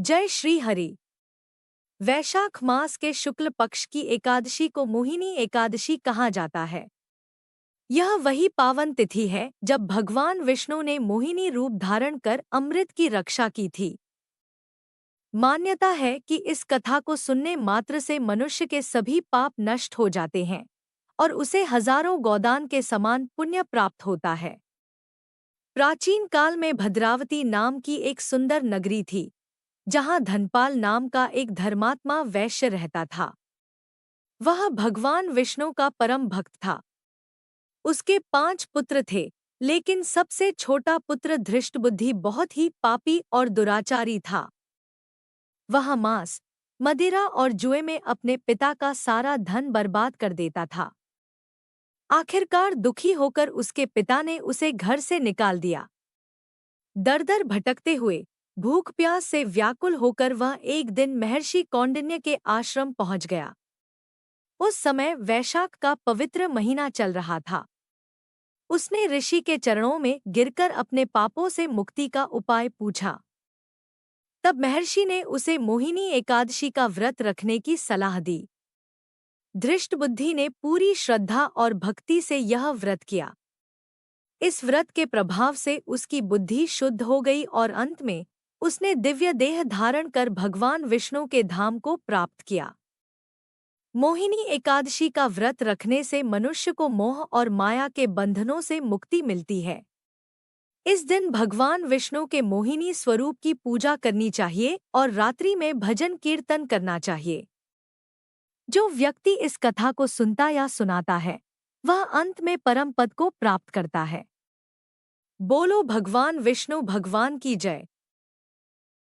जय श्री हरि। वैशाख मास के शुक्ल पक्ष की एकादशी को मोहिनी एकादशी कहा जाता है। यह वही पावन तिथि है जब भगवान विष्णु ने मोहिनी रूप धारण कर अमृत की रक्षा की थी। मान्यता है कि इस कथा को सुनने मात्र से मनुष्य के सभी पाप नष्ट हो जाते हैं और उसे हजारों गोदान के समान पुण्य प्राप्त होता है। प्राचीन काल में भद्रावती नाम की एक सुंदर नगरी थी, जहां धनपाल नाम का एक धर्मात्मा वैश्य रहता था। वह भगवान विष्णु का परम भक्त था। उसके 5 पुत्र थे, लेकिन सबसे छोटा पुत्र धृष्टबुद्धि बहुत ही पापी और दुराचारी था। वह मांस, मदिरा और जुए में अपने पिता का सारा धन बर्बाद कर देता था। आखिरकार दुखी होकर उसके पिता ने उसे घर से निकाल दिया। दर-दर भटकते हुए, भूख प्यास से व्याकुल होकर वह एक दिन महर्षि कौंडिन्य के आश्रम पहुंच गया। उस समय वैशाख का पवित्र महीना चल रहा था। उसने ऋषि के चरणों में गिरकर अपने पापों से मुक्ति का उपाय पूछा। तब महर्षि ने उसे मोहिनी एकादशी का व्रत रखने की सलाह दी। धृष्टबुद्धि ने पूरी श्रद्धा और भक्ति से यह व्रत किया। इस व्रत के प्रभाव से उसकी बुद्धि शुद्ध हो गई और अंत में उसने दिव्य देह धारण कर भगवान विष्णु के धाम को प्राप्त किया। मोहिनी एकादशी का व्रत रखने से मनुष्य को मोह और माया के बंधनों से मुक्ति मिलती है। इस दिन भगवान विष्णु के मोहिनी स्वरूप की पूजा करनी चाहिए और रात्रि में भजन कीर्तन करना चाहिए। जो व्यक्ति इस कथा को सुनता या सुनाता है, वह अंत में परम पद को प्राप्त करता है। बोलो भगवान विष्णु भगवान की जय।